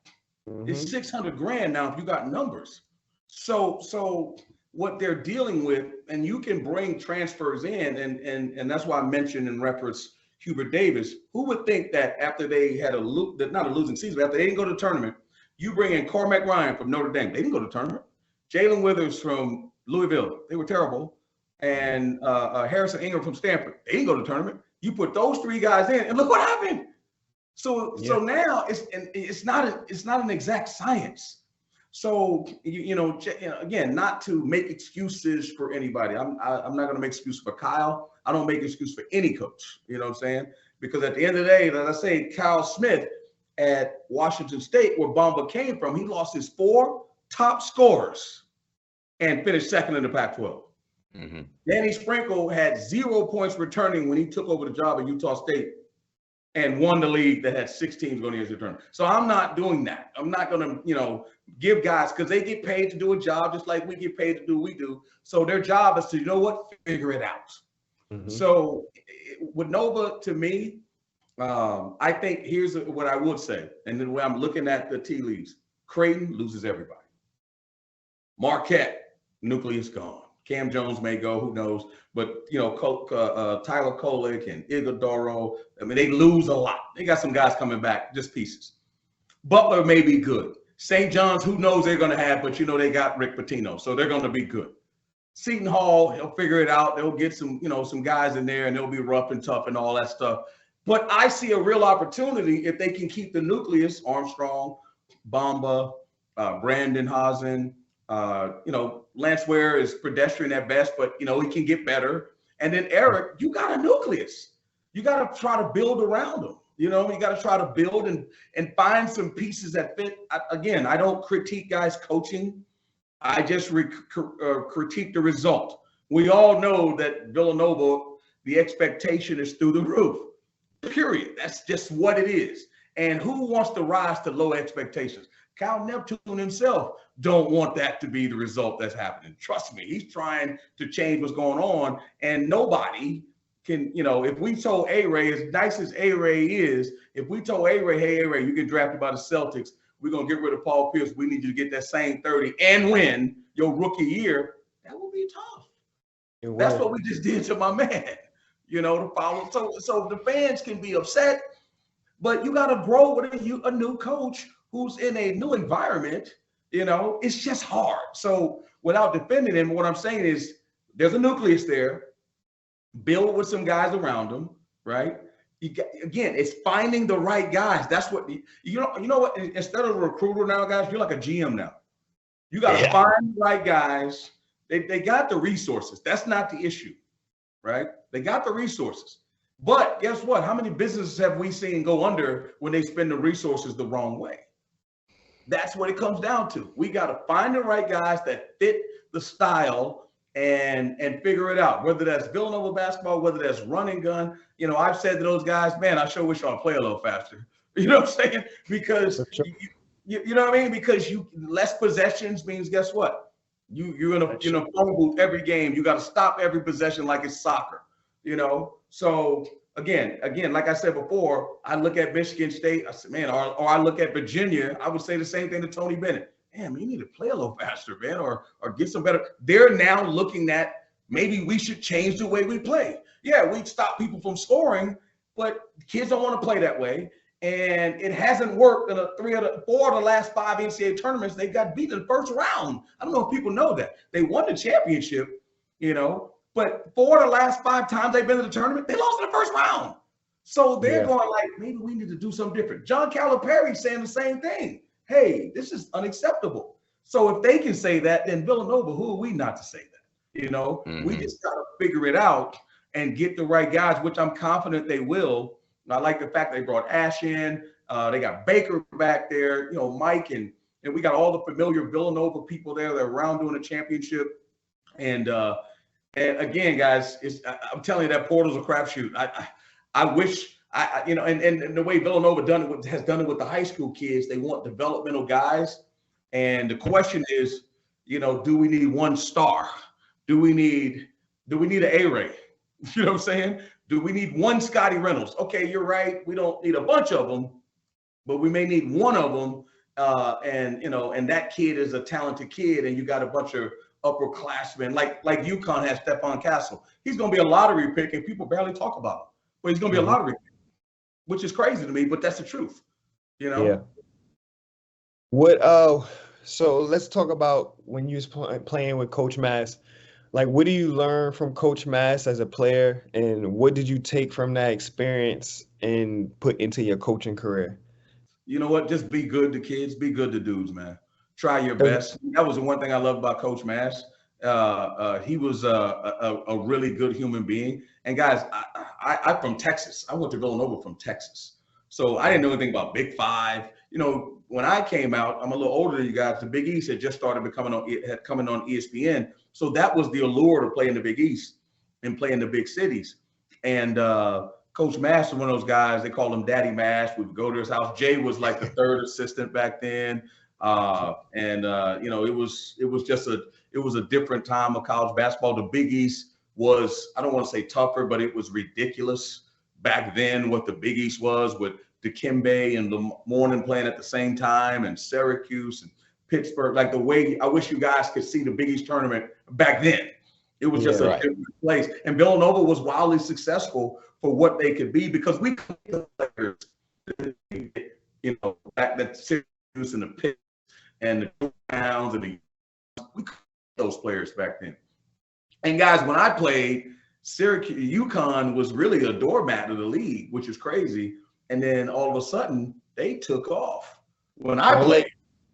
Mm-hmm. It's $600,000 now if you got numbers. So what they're dealing with, and you can bring transfers in, and that's why I mentioned in reference Hubert Davis. Who would think that after they had not a losing season, but after they didn't go to the tournament, you bring in Cormac Ryan from Notre Dame. They didn't go to the tournament. Jalen Withers from Louisville. They were terrible. And Harrison Ingram from Stanford. They didn't go to the tournament. You put those 3 guys in, and look what happened. So now it's not an exact science. So again, not to make excuses for anybody. I'm not going to make excuses for Kyle. I don't make excuses for any coach. You know what I'm saying? Because at the end of the day, as I say, Kyle Smith at Washington State, where Bamba came from, he lost his 4 top scorers and finished second in the Pac-12. Mm-hmm. Danny Sprinkle had 0 points returning when he took over the job at Utah State and won the league that had 6 teams going against the tournament. So I'm not doing that. I'm not going to, give guys, because they get paid to do a job just like we get paid to do what we do. So their job is to, figure it out. Mm-hmm. So with Nova, to me, I think here's what I would say. And then the way I'm looking at the tea leaves, Creighton loses everybody. Marquette, nucleus gone. Cam Jones may go, who knows? But, Tyler Kolek and Iguodaro, they lose a lot. They got some guys coming back, just pieces. Butler may be good. St. John's, who knows they're going to have, but, they got Rick Pitino, so they're going to be good. Seton Hall, he'll figure it out. They'll get some guys in there, and they'll be rough and tough and all that stuff. But I see a real opportunity if they can keep the nucleus, Armstrong, Bamba, Brandon Hazen, Lance Ware is pedestrian at best, but, he can get better. And then Eric, you got a nucleus. You got to try to build around him. You know, you got to try to build and find some pieces that fit. Again, I don't critique guys' coaching. I just critique the result. We all know that Villanova, the expectation is through the roof. Period. That's just what it is. And who wants to rise to low expectations? Cal Neptune himself don't want that to be the result that's happening. Trust me, he's trying to change what's going on, and nobody can, you know, if we told A-Ray, as nice as A-Ray is, if we told A-Ray, hey, A-Ray, you get drafted by the Celtics, we're going to get rid of Paul Pierce, we need you to get that same 30 and win your rookie year, that would be tough. That's what we just did to my man, you know, to follow. So the fans can be upset, but you got to grow with a new coach who's in a new environment. You know, it's just hard. So without defending him, what I'm saying is there's a nucleus there. Build with some guys around them, right? Again, it's finding the right guys. That's what you know what? Instead of a recruiter now, guys, you're like a GM now. You got to find the right guys. They got the resources. That's not the issue, right? They got the resources. But guess what? How many businesses have we seen go under when they spend the resources the wrong way? That's what it comes down to. We got to find the right guys that fit the style and figure it out, whether that's Villanova basketball, whether that's run and gun. You know, I've said to those guys, man, I sure wish y'all play a little faster. You know what I'm saying? Because you know what I mean? Because less possessions means, guess what? You're in a phone booth every game. You got to stop every possession like it's soccer. You know, so again, like I said before, I look at Michigan State. I said, man, or I look at Virginia. I would say the same thing to Tony Bennett. Man, you need to play a little faster, man, or get some better. They're now looking at maybe we should change the way we play. Yeah, we stop people from scoring, but kids don't want to play that way. And it hasn't worked in 4 of the last 5 NCAA tournaments. They got beat in the first round. I don't know if people know that. They won the championship, you know, but 4 of the last 5 times they've been to the tournament, they lost in the first round. So they're going like, maybe we need to do something different. John Calipari saying the same thing. Hey, this is unacceptable. So if they can say that, then Villanova, who are we not to say that? You know, we just got to figure it out and get the right guys, which I'm confident they will. I like the fact they brought Asht in. They got Baker back there, you know, Mike, and we got all the familiar Villanova people there that are around doing a championship. And again, guys, I'm telling you, that portal's a crapshoot. I wish you know, and the way Villanova has done it with the high school kids, they want developmental guys. And the question is, you know, do we need one star? Do we need an A-Ray? You know what I'm saying? Do we need one Scotty Reynolds? Okay, you're right. We don't need a bunch of them, but we may need one of them. And you know, and that kid is a talented kid, and you got a bunch of upperclassmen like UConn has Stephon Castle. He's going to be a lottery pick, and people barely talk about him, but he's going to be a lottery pick, which is crazy to me, but that's the truth. You know? Yeah. So let's talk about when you was playing with Coach Mass. Like, what do you learn from Coach Mass as a player, and what did you take from that experience and put into your coaching career? You know what? Just be good to kids. Be good to dudes, man. Try your best. That was the one thing I loved about Coach Mass. He was a really good human being. And guys, I'm from Texas. I went to Villanova from Texas. So I didn't know anything about Big Five. You know, when I came out, I'm a little older than you guys. The Big East had just started coming on ESPN. So that was the allure to play in the Big East and play in the big cities. And Coach Mass was one of those guys. They called him Daddy Mash. We would go to his house. Jay was like the third assistant back then. You know, it was a different time of college basketball. The Big East was, I don't want to say tougher, but it was ridiculous back then what the Big East was, with Dikembe and the Morning playing at the same time, and Syracuse and Pittsburgh. Like, the way I wish you guys could see the Big East tournament back then. It was just a different place. And Villanova was wildly successful for what they could be, because we could get players, you know, that Syracuse and the Pitt and the Browns and we could get those players back then. And guys, when I played, Syracuse, UConn was really a doormat of the league, which is crazy. And then all of a sudden, they took off. When I played,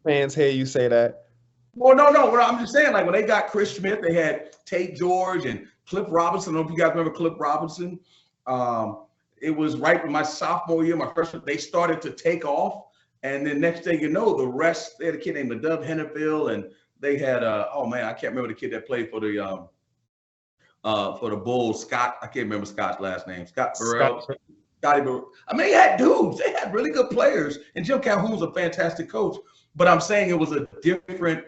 fans hear you say that. Well, no. I'm just saying, like, when they got Chris Smith, they had Tate George and Cliff Robinson. I don't know if you guys remember Cliff Robinson. it was right in my sophomore year, my freshman, they started to take off. And then next thing you know, the rest, they had a kid named Dub Hennefield, and they had, oh man, I can't remember the kid that played for the Bulls, Scott. I can't remember Scott's last name. Scott Burrell. Scotty Burrell. I mean, they had dudes. They had really good players. And Jim Calhoun's a fantastic coach. But I'm saying it was a different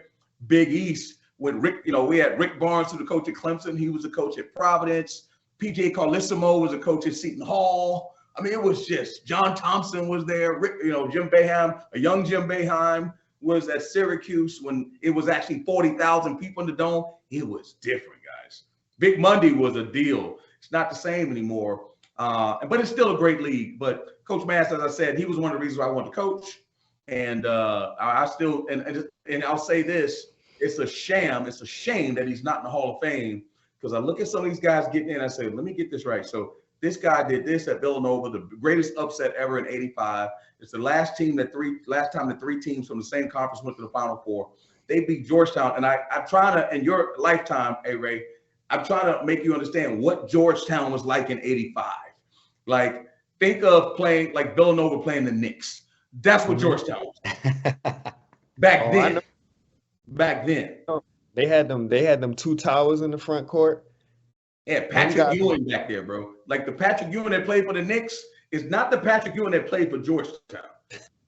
Big East with Rick. You know, we had Rick Barnes, who's the coach at Clemson. He was the coach at Providence. PJ Carlissimo was a coach at Seton Hall. I mean, it was just John Thompson was there. Rick, you know, Jim Boeheim, a young Jim Boeheim was at Syracuse when it was actually 40,000 people in the dome. It was different, guys. Big Monday was a deal. It's not the same anymore, but it's still a great league. But Coach Mass, as I said, he was one of the reasons why I wanted to coach. And I still, and I'll say this, it's a sham. It's a shame that he's not in the Hall of Fame, because I look at some of these guys getting in and I say, let me get this right. So this guy did this at Villanova, the greatest upset ever in '85. It's the last time the three teams from the same conference went to the Final Four. They beat Georgetown. And I'm trying to, in your lifetime, Ray, I'm trying to make you understand what Georgetown was like in '85. Like, think of playing like Villanova playing the Knicks. That's what Georgetown was. Back then. Back then. They had them two towers in the front court. Yeah, Patrick Ewing back there, bro. Like, the Patrick Ewing that played for the Knicks is not the Patrick Ewing that played for Georgetown.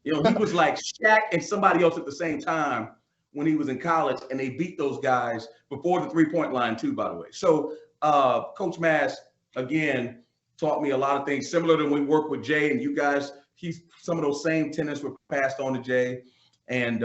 You know, he was like Shaq and somebody else at the same time when he was in college, and they beat those guys before the three-point line too, by the way. So Coach Mass, again, taught me a lot of things similar to when we worked with Jay and you guys. Some of those same tenets were passed on to Jay. And,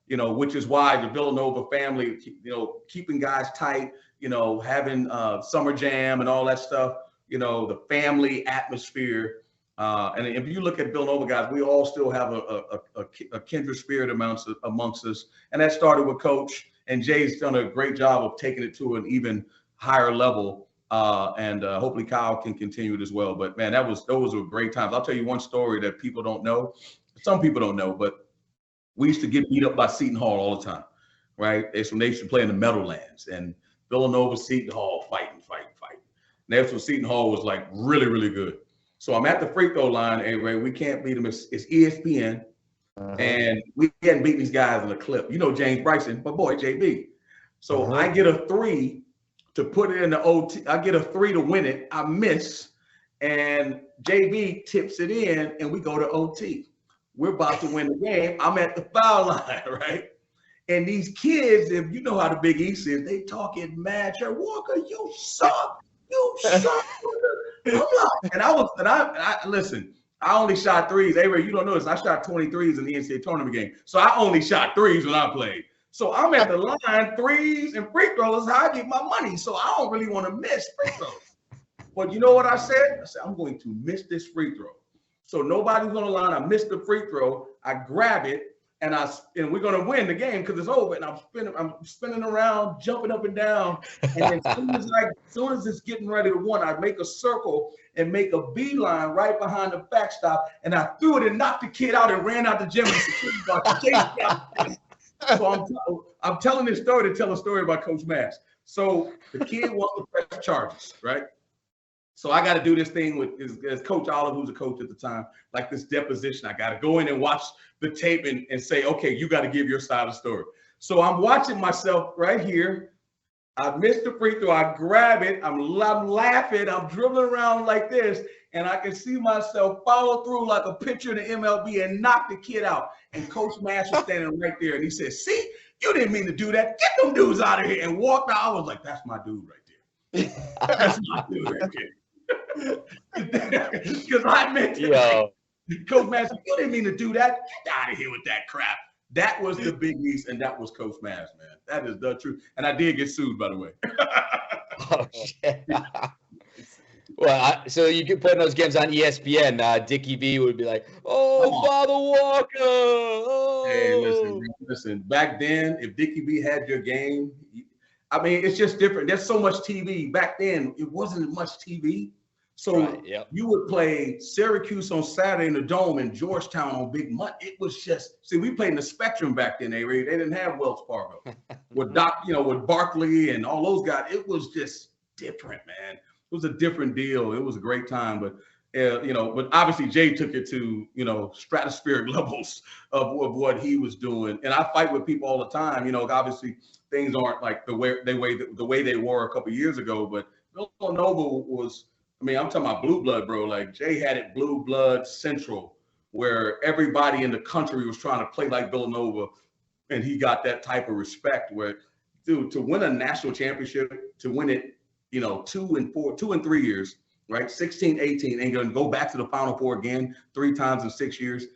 you know, which is why the Villanova family, you know, keeping guys tight, you know, having summer jam and all that stuff, you know, the family atmosphere. And if you look at Villanova guys, we all still have a kindred spirit amongst us. And that started with Coach, and Jay's done a great job of taking it to an even higher level. And hopefully Kyle can continue it as well. But man, those were great times. I'll tell you one story that people don't know. Some people don't know, but we used to get beat up by Seton Hall all the time, right? They used to play in the Meadowlands, and Villanova, Seton Hall, fighting. And that's when Seton Hall was like really, really good. So I'm at the free throw line, hey, Ray, we can't beat them. It's ESPN, and we hadn't beaten these guys in a clip. You know James Bryson, my boy, JB. So I get a three to put it in the OT. I get a three to win it. I miss, and JB tips it in, and we go to OT. We're about to win the game. I'm at the foul line, right? And these kids, if you know how the Big East is, they talking mad. Walker, you suck. You suck. And I listen, I only shot threes. Hey, Ray, you don't know this. I shot 23s in the NCAA tournament game. So I only shot threes when I played. So I'm at the line, threes and free throws, how I get my money. So I don't really want to miss free throws. But you know what I said? I said, I'm going to miss this free throw. So nobody's on the line. I missed the free throw. I grab it, and we're going to win the game because it's over. And I'm spinning around, jumping up and down. And as soon as it's getting ready to win, I make a circle and make a beeline right behind the backstop. And I threw it and knocked the kid out and ran out the gym. So I'm telling this story to tell a story about Coach Mass. So the kid wants to press charges, right? So I got to do this thing with as Coach Olive, who's a coach at the time, like this deposition. I got to go in and watch the tape and say, okay, you got to give your side of the story. So I'm watching myself right here. I missed the free throw. I grab it. I'm laughing. I'm dribbling around like this. And I can see myself follow through like a pitcher in the MLB and knock the kid out. And Coach Mass was standing right there. And he said, see, you didn't mean to do that. Get them dudes out of here. And walked out. I was like, that's my dude right there. That's my dude right there. Because I meant to. Coach Mass, you didn't mean to do that. Get out of here with that crap. That was the Big East, and that was Coach Mass, man. That is the truth. And I did get sued, by the way. Oh, shit. Well, so you could put those games on ESPN. Dickie V would be like, "Oh, Father Walker." Oh. Hey, listen. Back then, if Dickie V had your game, I mean, it's just different. There's so much TV. Back then, it wasn't much TV. So you would play Syracuse on Saturday in the Dome and Georgetown on Big Monday. It was just, see, we played in the Spectrum back then, Ray. They didn't have Wells Fargo. with Barkley and all those guys. It was just different, man. It was a different deal. It was a great time. But But obviously Jay took it to, stratospheric levels of what he was doing. And I fight with people all the time. Obviously things aren't like the way they were a couple of years ago, but Villanova was, I'm talking about blue blood, bro. Like Jay had it blue blood central, where everybody in the country was trying to play like Villanova, and he got that type of respect where, dude, to win a national championship, to win it, 2 and 3 years, right? 16, 18, and going to go back to the Final Four again 3 times in 6 years.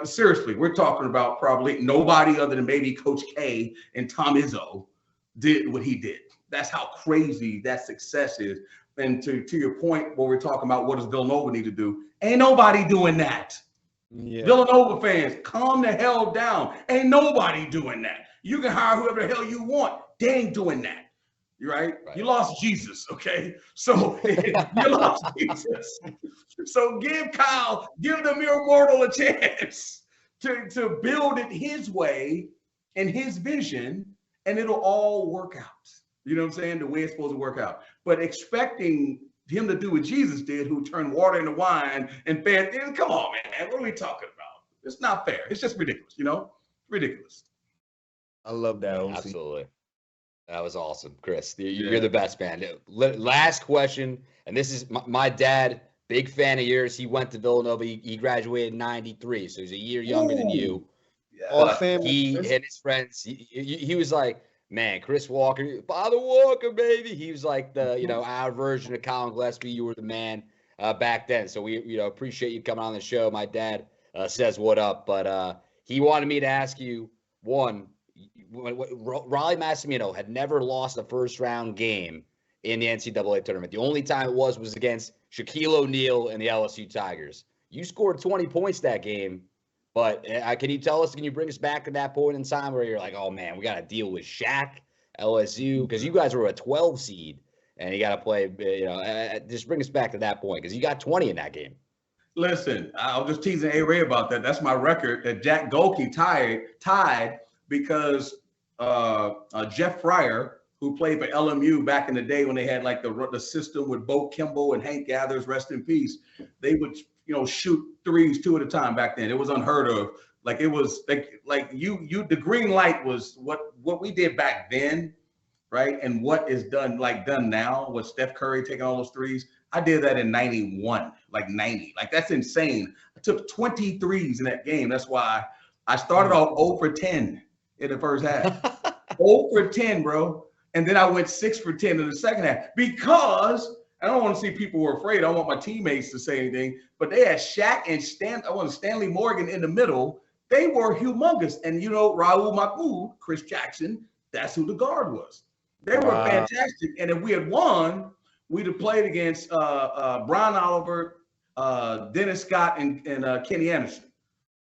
Seriously, we're talking about probably nobody other than maybe Coach K and Tom Izzo did what he did. That's how crazy that success is. And to your point, where we're talking about what does Villanova need to do, ain't nobody doing that. Yeah. Villanova fans, calm the hell down. Ain't nobody doing that. You can hire whoever the hell you want. They ain't doing that. Right? You lost Jesus, okay? So you lost Jesus. So give the mere mortal a chance to build it his way and his vision, and it'll all work out. You know what I'm saying? The way it's supposed to work out. But expecting him to do what Jesus did, who turned water into wine and fed, come on, man. What are we talking about? It's not fair. It's just ridiculous, Ridiculous. I love that. OC. Absolutely. That was awesome, Chris. You're the best, man. Last question, and this is my dad, big fan of yours. He went to Villanova. He graduated in 93, so he's a year younger than you. Yeah. He and his friends, he was like, man, Chris Walker, Father Walker, baby. He was like the, our version of Colin Gillespie. You were the man back then. So we, appreciate you coming on the show. My dad says what up, but he wanted me to ask you, one, Raleigh Massimino had never lost a first-round game in the NCAA tournament. The only time it was against Shaquille O'Neal and the LSU Tigers. You scored 20 points that game, but can you bring us back to that point in time where you're like, oh, man, we got to deal with Shaq, LSU, because you guys were a 12 seed, and you got to play, just bring us back to that point, because you got 20 in that game. Listen, I was just teasing A-Ray about that. That's my record that Jack Golke tied because Jeff Fryer, who played for LMU back in the day when they had like the system with Bo Kimball and Hank Gathers, rest in peace, they would shoot threes 2 at a time back then. It was unheard of. Like it was like the green light was what we did back then, right? And what is done now with Steph Curry taking all those threes. I did that in 91, like 90. Like that's insane. I took 20 threes in that game. That's why I started off 0 for 10 in the first half. 0 for 10, bro. And then I went 6 for 10 in the second half because I don't want to see people were afraid. I don't want my teammates to say anything, but they had Shaq and Stanley Morgan in the middle. They were humongous. And, Raul Mahmoud, Chris Jackson, that's who the guard was. They were fantastic. And if we had won, we'd have played against Brian Oliver, Dennis Scott, and Kenny Anderson,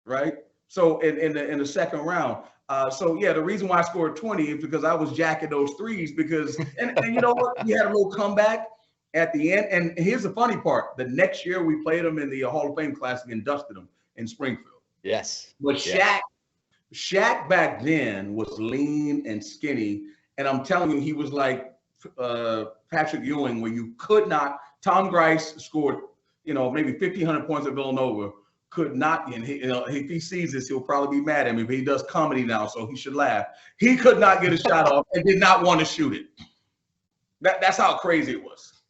right? So in the second round. The reason why I scored 20 is because I was jacking those threes because, and you know what? We had a little comeback at the end. And here's the funny part. The next year we played them in the Hall of Fame Classic and dusted them in Springfield. Yes. But Shaq back then was lean and skinny. And I'm telling you, he was like Patrick Ewing, where you could not, Tom Grice scored, maybe 1,500 points at Villanova. Could not, and if he sees this, he'll probably be mad at me, but he does comedy now, so he should laugh. He could not get a shot off and did not want to shoot it. That's how crazy it was.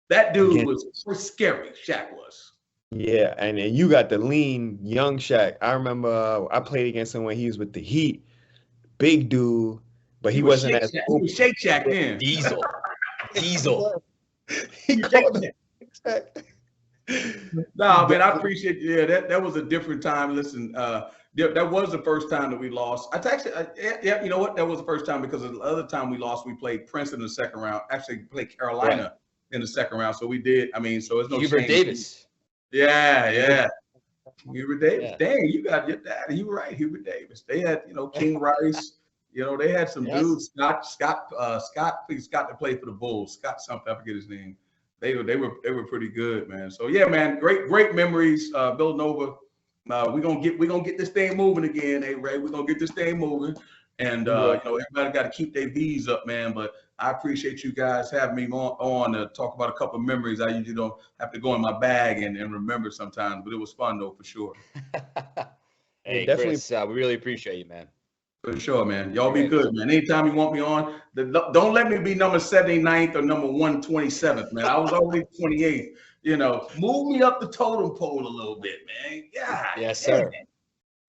That dude was scary, Shaq was. Yeah, and then you got the lean young Shaq. I remember I played against him when he was with the Heat. Big dude, but he wasn't as He was Shake Shack then. Diesel. He called it Shaq. No, man, I appreciate you. Yeah, that was a different time. Listen, that was the first time that we lost. You know what? That was the first time because the other time we lost, we played Princeton in the second round. Actually, played Carolina in the second round. So we did. So it's no Hubert Davis. Yeah. Hubert Davis. Yeah. Dang, you got your dad. You were right, Hubert Davis. They had, King Rice. They had some dudes. Scott to play for the Bulls. Scott something. I forget his name. They were pretty good, man. So yeah, man, great memories. Villanova. We're gonna get this thing moving again, hey Ray. We're gonna get this thing moving. And everybody got to keep their V's up, man. But I appreciate you guys having me on to talk about a couple of memories. I usually don't have to go in my bag and remember sometimes, but it was fun though, for sure. Hey, definitely. Chris, we really appreciate you, man. For sure, man. Y'all be good, man. Anytime you want me on, don't let me be number 79th or number 127th, man. I was already 28th. You know, move me up the totem pole a little bit, man. Yeah. Yes, sir.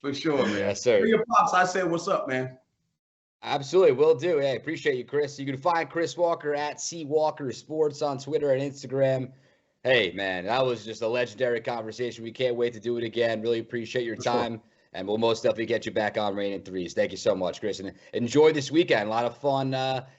For sure, man. Yes, sir. For your pops, I said, what's up, man? Absolutely, will do. Hey, appreciate you, Chris. You can find Chris Walker at C Walker Sports on Twitter and Instagram. Hey, man, that was just a legendary conversation. We can't wait to do it again. Really appreciate your time. Sure. And we'll most definitely get you back on Raynin Threes. Thank you so much, Chris. And enjoy this weekend. A lot of fun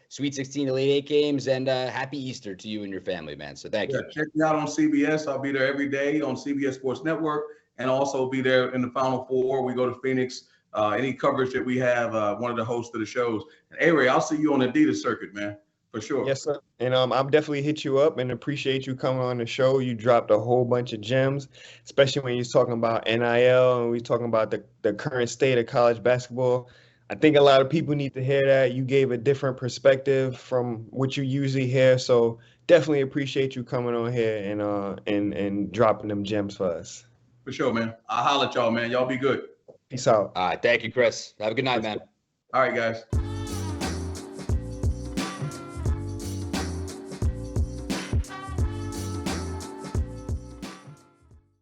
Sweet 16 Elite 8 games. And happy Easter to you and your family, man. So thank you. Check me out on CBS. I'll be there every day on CBS Sports Network. And also be there in the Final Four. We go to Phoenix. Any coverage that we have, one of the hosts of the shows. And A-Ray, I'll see you on the Adidas circuit, man. For sure. Yes, sir. And I'm definitely hit you up and appreciate you coming on the show. You dropped a whole bunch of gems, especially when you're talking about NIL and we're talking about the current state of college basketball. I think a lot of people need to hear that. You gave a different perspective from what you usually hear. So definitely appreciate you coming on here and dropping them gems for us. For sure, man. I'll holler at y'all, man. Y'all be good. Peace out. All right. Thank you, Chris. Have a good night, man. All right, guys.